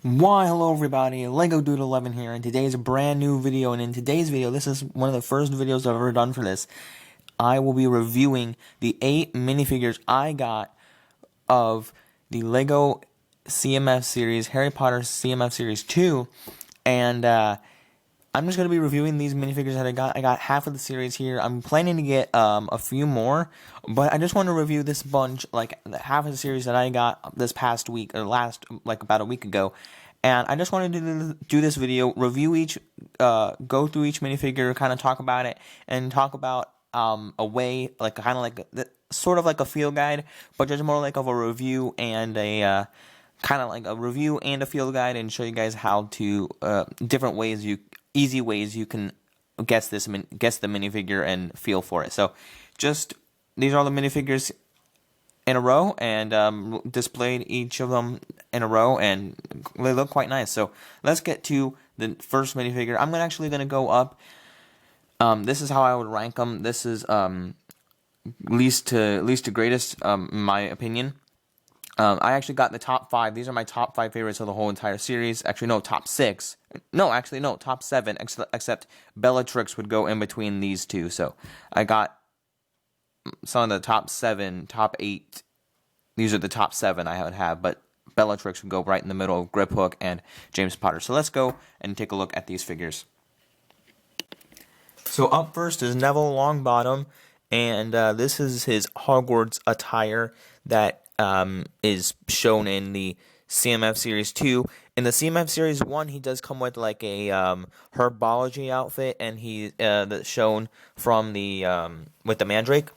Why, hello everybody, Lego Dude 11 here, and today's a brand new video, and in today's video, this is one of the first videos I've ever done for this. I will be reviewing the 8 minifigures I got of the Lego CMF series, Harry Potter CMF series 2, and I'm just going to be reviewing these minifigures that I got. I got half of the series here. I'm planning to get a few more, but I just want to review this bunch, like half of the series that I got this past week, or about a week ago. And I just wanted to do this video, review each, go through each minifigure, kind of talk about it, and talk about a way, like kind of like sort of like a field guide, but just more like of a review and a kind of like a review and a field guide, and show you guys how to different ways easy ways you can guess the minifigure and feel for it. So, these are all the minifigures in a row, and displayed each of them in a row, and they look quite nice. So let's get to the first minifigure. I'm actually going to go up. This is how I would rank them. This is least to greatest, in my opinion. I actually got the top 5. These are my top 5 favorites of the whole entire series. Actually, no, top 6. No, actually, no, top 7, except Bellatrix would go in between these two. So I got some of the top 7, top 8. These are the top 7 I would have, but Bellatrix would go right in the middle of Griphook and James Potter. So let's go and take a look at these figures. So up first is Neville Longbottom, and this is his Hogwarts attire that is shown in the CMF Series 2. In the CMF Series 1, he does come with like a herbology outfit, and that's shown from the with the Mandrake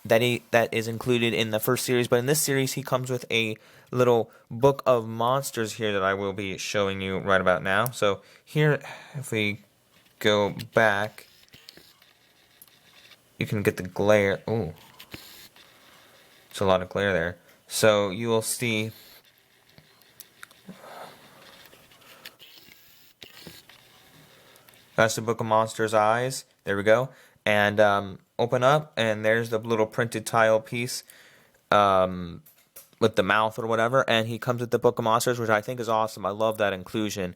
that is included in the first series. But in this series, he comes with a little book of monsters here that I will be showing you right about now. So here, if we go back, you can get the glare. Ooh, it's a lot of glare there. So you will see that's the Book of Monsters' eyes. There we go. And open up, and there's the little printed tile piece with the mouth or whatever. And he comes with the Book of Monsters, which I think is awesome. I love that inclusion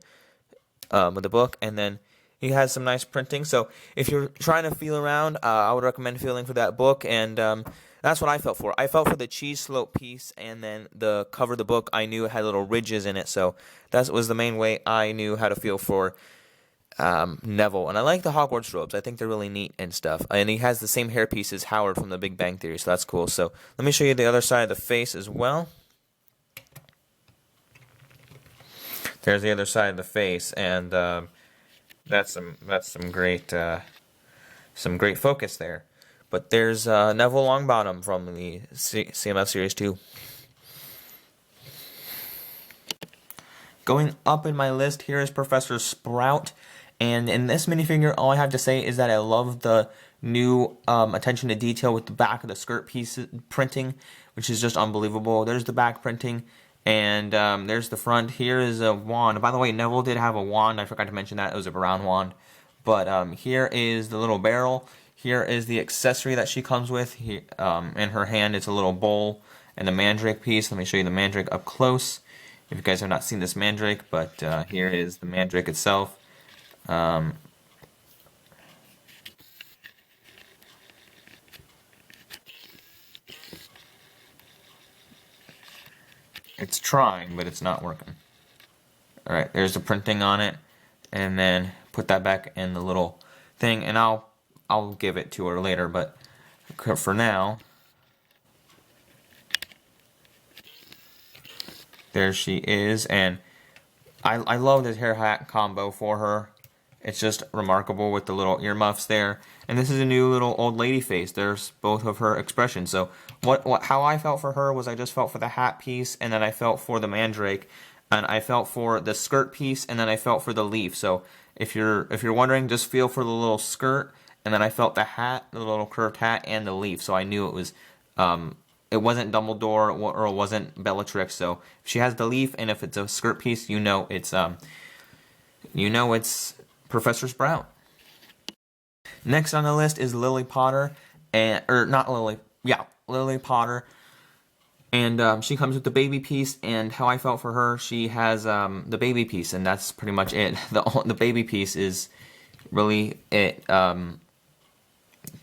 with the book. And then he has some nice printing. So if you're trying to feel around, I would recommend feeling for that book. And that's what I felt for. I felt for the cheese slope piece, and then the cover of the book, I knew it had little ridges in it. So that was the main way I knew how to feel for Neville. And I like the Hogwarts robes. I think they're really neat and stuff. And he has the same hairpiece as Howard from the Big Bang Theory, so that's cool. So let me show you the other side of the face as well. There's the other side of the face, and that's some great focus there. But there's Neville Longbottom from the CMF Series 2. Going up in my list, here is Professor Sprout. And in this minifigure, all I have to say is that I love the new attention to detail with the back of the skirt piece printing, which is just unbelievable. There's the back printing, and there's the front. Here is a wand. By the way, Neville did have a wand. I forgot to mention that. It was a brown wand. But here is the little barrel. Here is the accessory that she comes with. Here, in her hand, it's a little bowl and the Mandrake piece. Let me show you the Mandrake up close, if you guys have not seen this Mandrake. But here is the Mandrake itself. It's trying, but it's not working. Alright, there's the printing on it, and then put that back in the little thing, and I'll give it to her later, but for now, there she is. And I love this hair hat combo for her. It's just remarkable with the little earmuffs there. And this is a new little old lady face. There's both of her expressions. So how I felt for her was I just felt for the hat piece, and then I felt for the Mandrake, and I felt for the skirt piece, and then I felt for the leaf. So if you're wondering, just feel for the little skirt, and then I felt the hat, the little curved hat, and the leaf. So I knew it was it wasn't Dumbledore or it wasn't Bellatrix. So if she has the leaf, and if it's a skirt piece, you know it's Professor Sprout. Next on the list is Lily Potter, Lily Potter, And she comes with the baby piece, and how I felt for her, she has the baby piece, and that's pretty much it. The baby piece is really it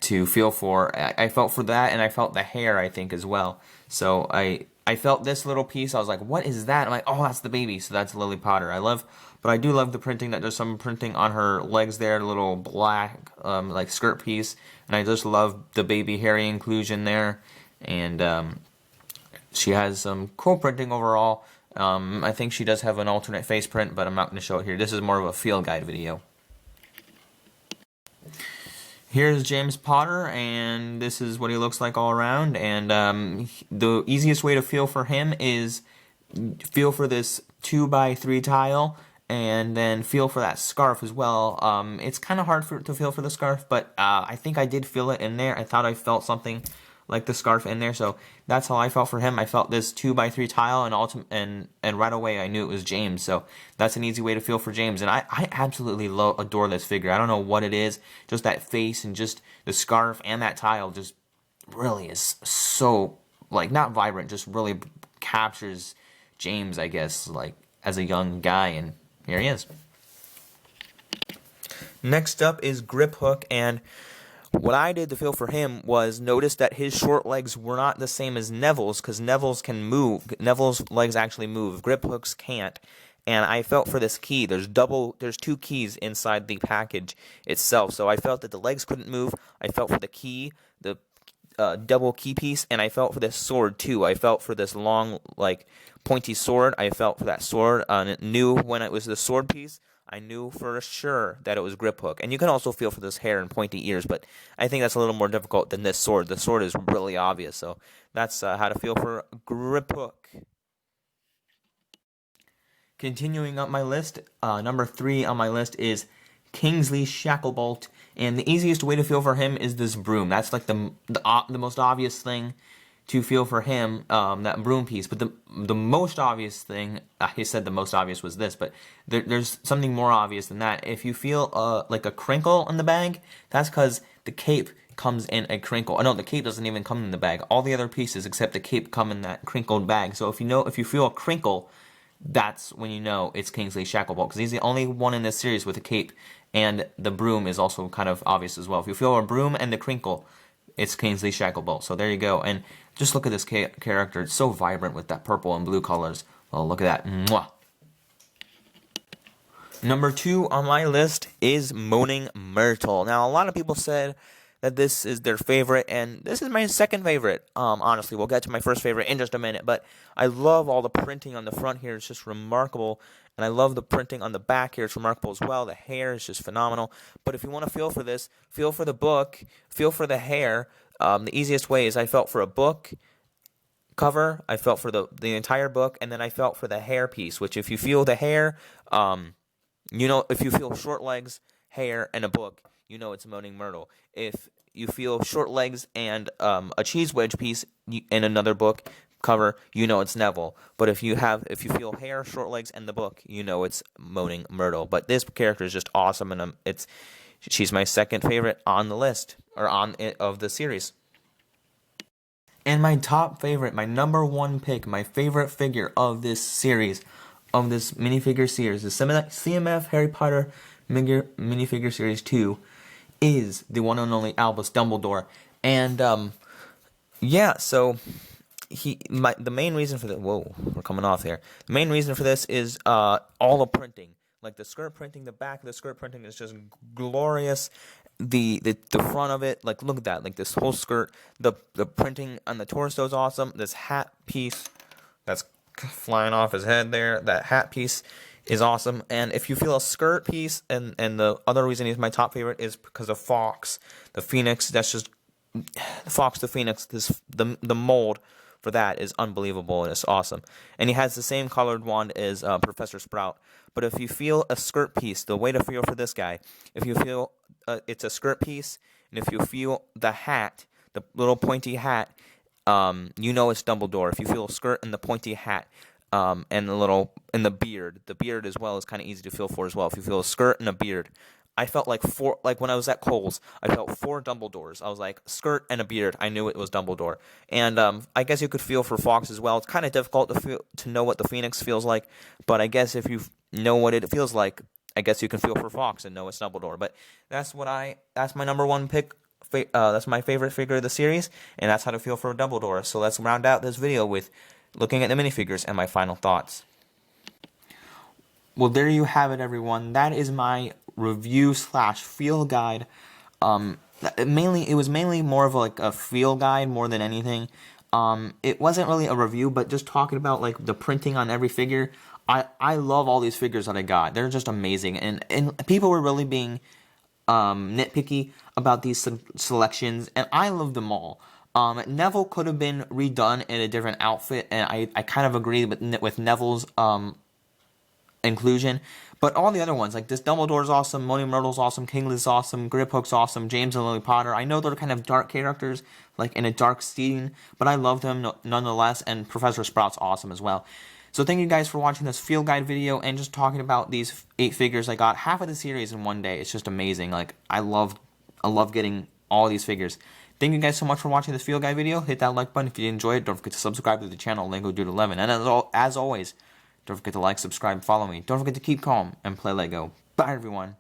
to feel for. I felt for that, and I felt the hair, I think, as well. So I felt this little piece. I was like, what is that? I'm like, oh, that's the baby. So that's Lily Potter. But I do love the printing. That there's some printing on her legs there, a little black like skirt piece, and I just love the baby hairy inclusion there, and she has some cool printing overall. I think she does have an alternate face print, but I'm not going to show it here. This is more of a field guide video. Here's James Potter, and this is what he looks like all around. And the easiest way to feel for him is feel for this 2x3 tile, and then feel for that scarf as well. It's kind of hard to feel for the scarf, but I think I did feel it in there. I thought I felt something like the scarf in there, so that's how I felt for him. I felt this 2x3 tile, and right away I knew it was James. So that's an easy way to feel for James, and I absolutely adore this figure. I don't know what it is, just that face and just the scarf and that tile just really is so, like, not vibrant, just really captures James, I guess, like, as a young guy, and here he is. Next up is Griphook, and what I did to feel for him was notice that his short legs were not the same as Neville's, because Neville's can move. Neville's legs actually move. Griphook's can't. And I felt for this key. There's 2 keys inside the package itself. So I felt that the legs couldn't move. I felt for the key, the double key piece, and I felt for this sword too. I felt for this long, like, pointy sword. I felt for that sword, and knew when it was the sword piece. I knew for sure that it was Griphook. And you can also feel for this hair and pointy ears, but I think that's a little more difficult than this sword. The sword is really obvious, so that's how to feel for Griphook. Continuing up my list, number 3 on my list is Kingsley Shacklebolt, and the easiest way to feel for him is this broom. That's like the most obvious thing to feel for him, that broom piece. But the most obvious thing, I said the most obvious was this, but there's something more obvious than that. If you feel like a crinkle in the bag, that's because the cape comes in a crinkle. No, the cape doesn't even come in the bag. All the other pieces except the cape come in that crinkled bag. So if you feel a crinkle, that's when you know it's Kingsley Shacklebolt, because he's the only one in this series with a cape, and the broom is also kind of obvious as well. If you feel a broom and the crinkle, it's Kingsley Shacklebolt. So there you go. And just look at this character. It's so vibrant with that purple and blue colors. Well, look at that. Mwah. Number 2 on my list is Moaning Myrtle. Now, a lot of people said that this is their favorite, and this is my second favorite. Honestly, we'll get to my first favorite in just a minute, but I love all the printing on the front here. It's just remarkable, and I love the printing on the back here. It's remarkable as well. The hair is just phenomenal. But if you want to feel for this, feel for the book, feel for the hair. The easiest way is I felt for a book cover, I felt for the entire book, and then I felt for the hair piece, which if you feel the hair, if you feel short legs, hair, and a book, you know it's Moaning Myrtle. If you feel short legs and a cheese wedge piece in another book cover, you know it's Neville. But if you feel hair, short legs, and the book, you know it's Moaning Myrtle. But this character is just awesome, and she's my second favorite on the list, or of the series. And my top favorite, my number 1 pick, my favorite figure of this series, of this minifigure series, the CMF Harry Potter minifigure series 2, is the one and only Albus Dumbledore. And yeah, so the main reason for this, whoa, we're coming off here. The main reason for this is all the printing. Like the skirt printing, the back of the skirt printing is just glorious. The front of it, like, look at that, like this whole skirt, the printing on the torso is awesome. This hat piece that's flying off his head there, that hat piece is awesome. And if you feel a skirt piece, and the other reason he's my top favorite is because of Fox, the Phoenix. That's just Fox the Phoenix. The mold for that is unbelievable, and it's awesome. And he has the same colored wand as Professor Sprout. But if you feel a skirt piece, the way to feel for this guy, if you feel it's a skirt piece, and if you feel the hat, the little pointy hat, you know it's Dumbledore. If you feel a skirt and the pointy hat, and the beard as well is kind of easy to feel for as well. If you feel a skirt and a beard, I felt like when I was at Kohl's, I felt 4 Dumbledores. I was like, skirt and a beard. I knew it was Dumbledore. And I guess you could feel for Fawkes as well. It's kind of difficult to know what the Phoenix feels like, but I guess if you know what it feels like, I guess you can feel for Fawkes and know it's Dumbledore. But that's my number one pick. That's my favorite figure of the series, and that's how to feel for Dumbledore. So let's round out this video with looking at the minifigures and my final thoughts. Well, there you have it, everyone. That is my review / feel guide. It was mainly more of like a feel guide more than anything. It wasn't really a review, but just talking about like the printing on every figure. I love all these figures that I got. They're just amazing, and people were really being nitpicky about these selections, and I love them all. Neville could have been redone in a different outfit, and I kind of agree with Neville's inclusion. But all the other ones, like this Dumbledore's awesome, Moaning Myrtle's awesome, Kingsley's awesome, Griphook's awesome, James and Lily Potter. I know they're kind of dark characters, like in a dark scene, but I love them nonetheless, and Professor Sprout's awesome as well. So thank you guys for watching this field guide video and just talking about these 8 figures. I got half of the series in one day. It's just amazing. Like I love getting all these figures. Thank you guys so much for watching this field guide video. Hit that like button if you enjoyed it. Don't forget to subscribe to the channel, LegoDude11. And as always, don't forget to like, subscribe, follow me. Don't forget to keep calm and play Lego. Bye, everyone.